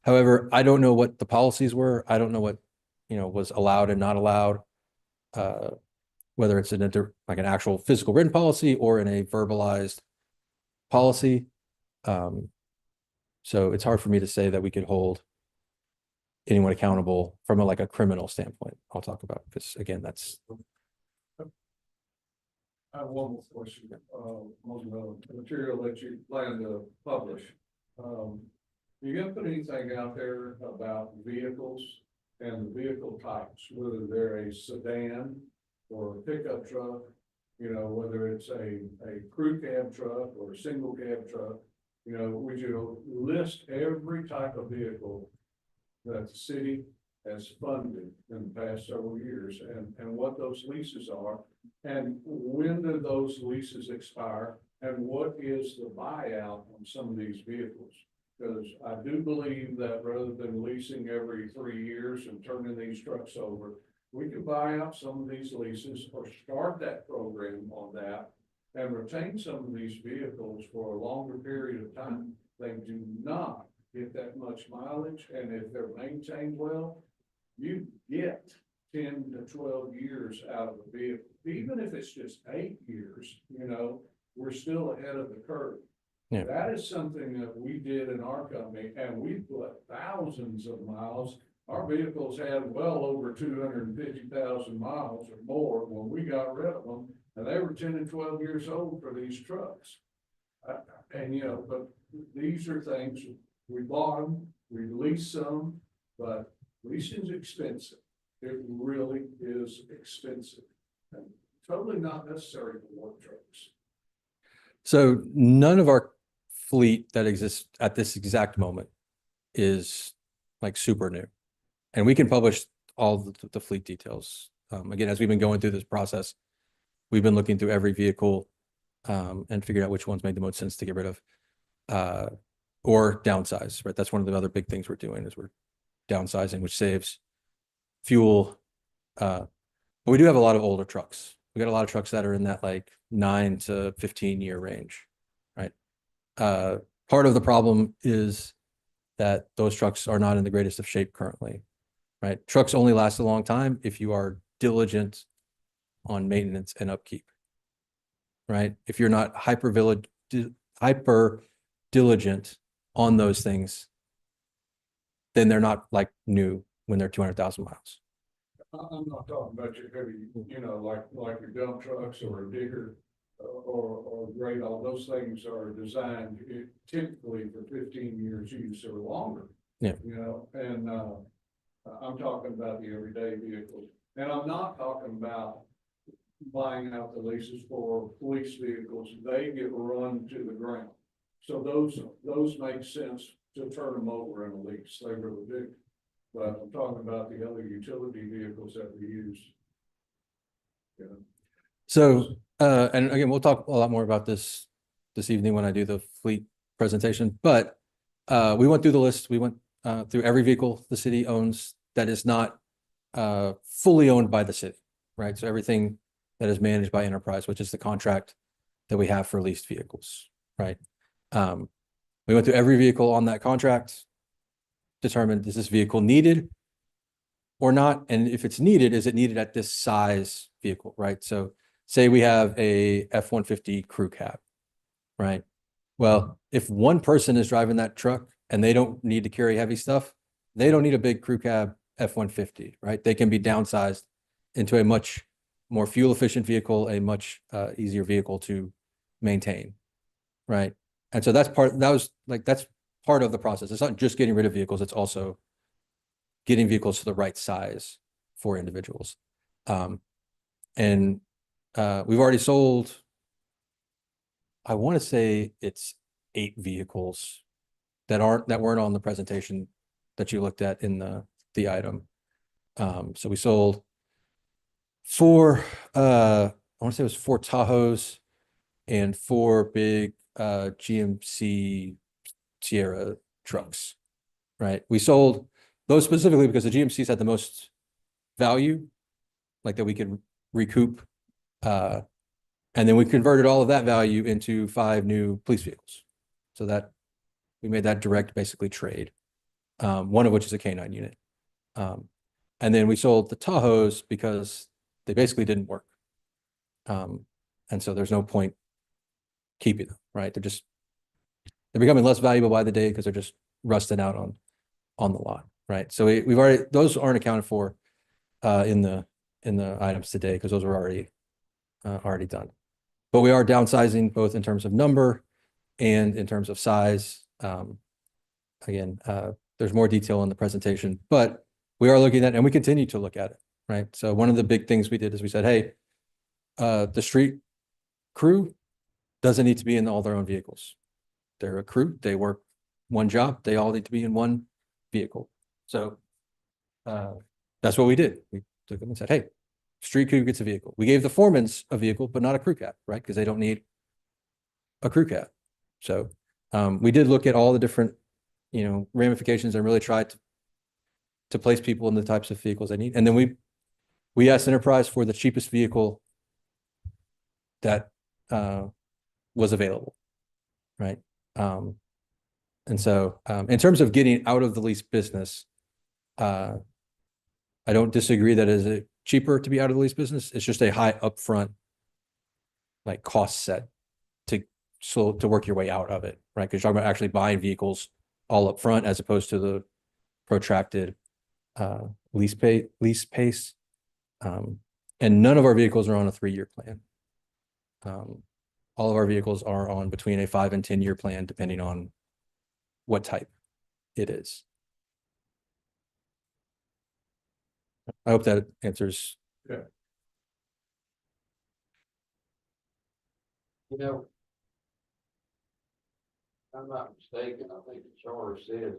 However, I don't know what the policies were. I don't know what, was allowed and not allowed. Whether it's like an actual physical written policy or in a verbalized policy. So it's hard for me to say that we could hold anyone accountable from like a criminal standpoint. I'll talk about, because again, that's. I have one more question, on the material that you plan to publish. You gonna put anything out there about vehicles and the vehicle types, whether they're a sedan or a pickup truck, whether it's a crew cab truck or a single cab truck, would you list every type of vehicle that the city has funded in the past several years and what those leases are? And when do those leases expire? And what is the buyout on some of these vehicles? Because I do believe that rather than leasing every 3 years and turning these trucks over, we could buy out some of these leases or start that program on that and retain some of these vehicles for a longer period of time. They do not get that much mileage, and if they're maintained well, you get 10 to 12 years out of a vehicle. Even if it's just 8 years, we're still ahead of the curve. Yeah. That is something that we did in our company, and we put thousands of miles. Our vehicles had well over 250,000 miles or more when we got rid of them, and they were 10 and 12 years old for these trucks. But these are things, we bought them, we leased some, but leasing is expensive. It really is expensive and totally not necessary for work trucks. So none of our fleet that exists at this exact moment is like super new. And we can publish all the fleet details. Again, as we've been going through this process, we've been looking through every vehicle and figuring out which ones made the most sense to get rid of or downsize, right? That's one of the other big things we're doing is we're downsizing, which saves fuel. But we do have a lot of older trucks. We got a lot of trucks that are in that like 9 to 15 year range, right? part of the problem is that those trucks are not in the greatest of shape currently, right? Trucks only last a long time if you are diligent on maintenance and upkeep, right? If you're not hyper diligent on those things, then they're not like new when they're 200,000 miles. I'm not talking about your heavy, like your dump trucks or a digger or grade, all those things are designed typically for 15 years use or longer. Yeah. And I'm talking about the everyday vehicles. And I'm not talking about buying out the leases for police vehicles. They get run to the ground. So those make sense to turn them over in a lease. They really do. But I'm talking about the other utility vehicles that we use. So, and again, we'll talk a lot more about this evening when I do the fleet presentation, but we went through the list. We went through every vehicle the city owns that is not fully owned by the city, right? So everything that is managed by enterprise, which is the contract that we have for leased vehicles, right? We went through every vehicle on that contract, determined is this vehicle needed or not? And if it's needed, is it needed at this size vehicle, right? So say we have a F-150 crew cab, right? Well, if one person is driving that truck and they don't need to carry heavy stuff, they don't need a big crew cab F-150, right? They can be downsized into a much more fuel efficient vehicle, a much easier vehicle to maintain, right? And so that's part of the process. It's not just getting rid of vehicles, it's also getting vehicles to the right size for individuals. And we've already sold, I want to say it's 8 vehicles that weren't on the presentation that you looked at in the item. So we sold 4, I want to say it was 4 Tahoes and 4 big GMC Sierra trucks, right? We sold those specifically because the GMCs had the most value, like that we could recoup. And then we converted all of that value into 5 new police vehicles. So that we made that direct basically trade, one of which is a K9 unit. And then we sold the Tahoes because they basically didn't work. And so there's no point keeping them, right? They're becoming less valuable by the day because they're just rusting out on the lot, right? So we've already, those aren't accounted for in the items today because those were already done. But we are downsizing both in terms of number and in terms of size. Again, there's more detail in the presentation, but we are looking at, and we continue to look at it, right? So one of the big things we did is we said, hey, the street crew doesn't need to be in all their own vehicles. They're a crew, they work one job, they all need to be in one vehicle. So that's what we did. We took them and said, hey, street crew gets a vehicle. We gave the foremans a vehicle, but not a crew cab, right? Because they don't need a crew cab. So we did look at all the different, ramifications and really tried to place people in the types of vehicles they need. And then we asked enterprise for the cheapest vehicle that was available, right? And so in terms of getting out of the lease business, I don't disagree that it is cheaper to be out of the lease business. It's just a high upfront like cost set to work your way out of it, right? Because you're talking about actually buying vehicles all up front as opposed to the protracted lease pace. And none of our vehicles are on a 3-year plan. All of our vehicles are on between a 5 and 10-year plan, depending on what type it is. I hope that answers. Yeah. You know, if I'm not mistaken, I think the charter says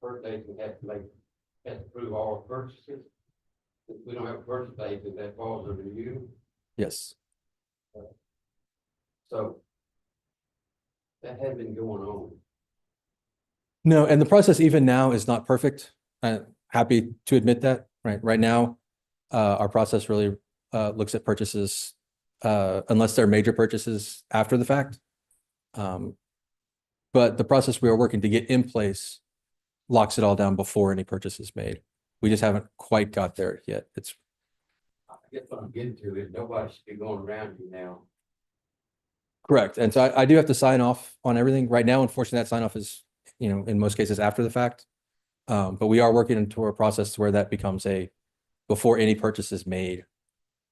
first agent has to approve all purchases. If we don't have a purchase agent, that falls under you. Yes. So that had been going on. No, and the process even now is not perfect. I'm happy to admit that, right? Right now, our process really looks at purchases unless they're major purchases after the fact. But the process we are working to get in place locks it all down before any purchase is made. We just haven't quite got there yet. It's I guess what I'm getting to is nobody should be going around you now. correct. And so I do have to sign off on everything. Right now, unfortunately, that sign off is, in most cases after the fact. But we are working into a process where that becomes a, before any purchase is made,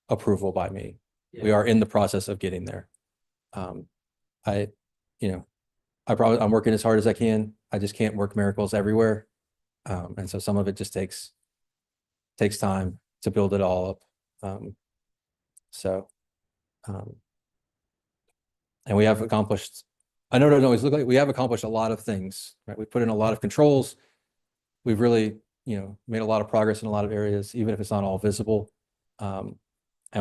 approval by me. We are in the process of getting there. I promise I'm working as hard as I can. I just can't work miracles everywhere. And so some of it just takes time to build it all up. And we have accomplished, I know it doesn't always look like, we have accomplished a lot of things, right? We put in a lot of controls. We've really, made a lot of progress in a lot of areas, even if it's not all visible. And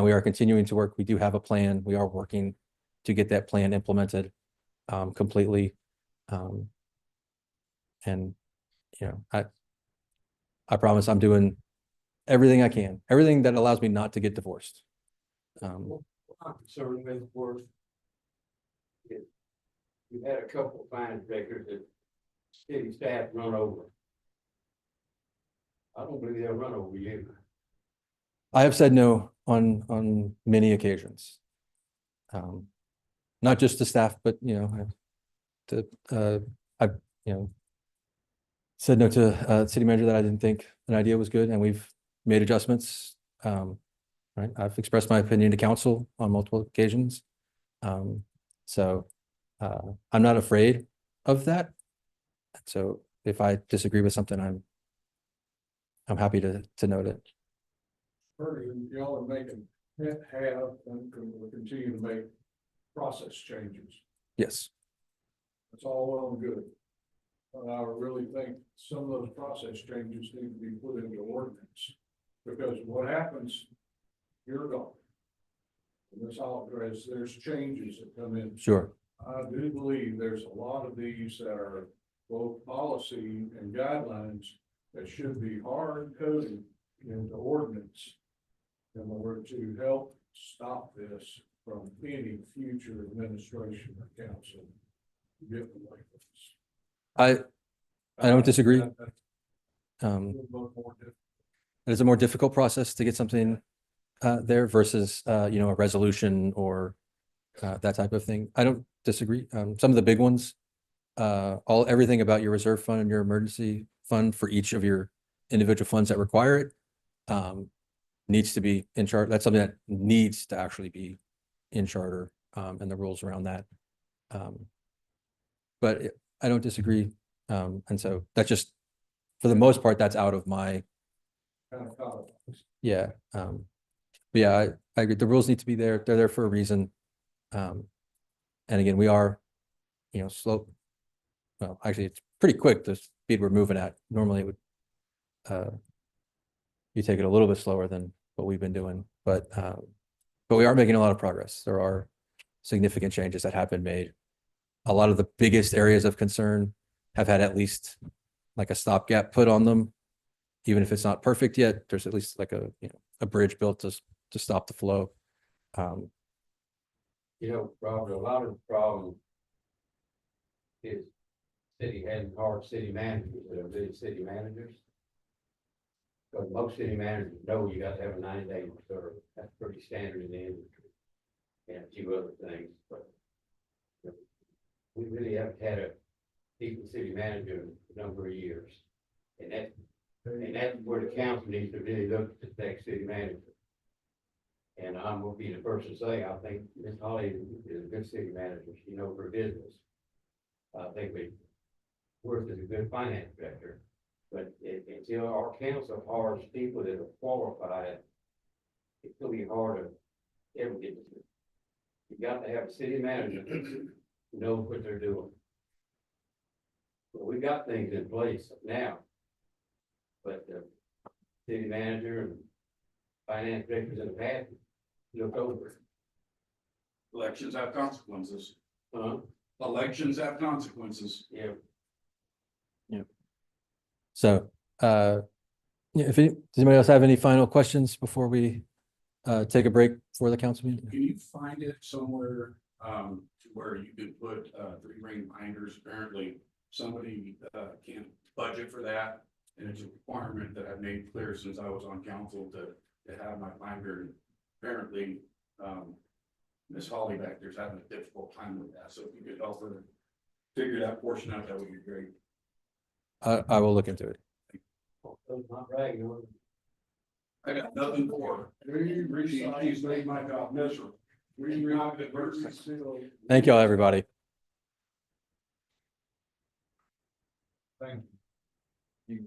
we are continuing to work. We do have a plan. We are working to get that plan implemented completely. And, I promise I'm doing everything I can, everything that allows me not to get divorced. What I'm concerned with was you had a couple of finance directors that city staff run over. I don't believe they'll run over you. I have said no on many occasions. Not just to staff, but I've said no to a city manager that I didn't think an idea was good, and we've made adjustments. Right, I've expressed my opinion to council on multiple occasions. So I'm not afraid of that. So if I disagree with something, I'm happy to note it. Y'all are making, have, and will continue to make process changes. Yes. That's all well and good. But I really think some of those process changes need to be put into ordinance. Because what happens, you're gone. And this all, there's changes that come in. Sure. I do believe there's a lot of these that are both policy and guidelines that should be hard coded into ordinance in order to help stop this from any future administration or council getting away with this. I don't disagree. That's a little bit more difficult. It's a more difficult process to get something there versus a resolution or that type of thing. I don't disagree. Some of the big ones, everything about your reserve fund and your emergency fund for each of your individual funds that require it needs to be in charter. That's something that needs to actually be in charter and the rules around that. But I don't disagree. And so that's just, for the most part, that's out of my, Kind of codified. yeah. But yeah, I agree. The rules need to be there. They're there for a reason. And again, we are, slow. Well, actually, it's pretty quick, the speed we're moving at. Normally it would you take it a little bit slower than what we've been doing, but we are making a lot of progress. There are significant changes that have been made. A lot of the biggest areas of concern have had at least like a stopgap put on them. Even if it's not perfect yet, there's at least like a bridge built to stop the flow. Robert, a lot of the problem is city having hard city managers that are good city managers. Because most city managers know you got to have a 90-day reserve. That's pretty standard in the industry. And a few other things, but we really haven't had a decent city manager in a number of years. And that's where the council needs to really look at the next city manager. And I'm gonna be the first to say, I think Ms. Holly is a good city manager. She knows her business. I think Worth is a good finance director. But until our council hires people that are qualified, it's gonna be hard to ever get to. You got to have a city manager who knows what they're doing. But we got things in place now. But the city manager and finance directors in the past look over it. Elections have consequences. Huh? Elections have consequences. Yeah. So does anybody else have any final questions before we take a break for the council meeting? Can you find it somewhere, to where you could put, 3-ring binders. Apparently, somebody, can't budget for that. And it's a requirement that I've made clear since I was on council to have my binder. Apparently, Ms. Holly back there's having a difficult time with that. So if you could help her figure that portion out, that would be great. I will look into it. Not bragging on it. I got nothing for her. She's made my job miserable. Not a good person. Thank y'all, everybody. Thank you.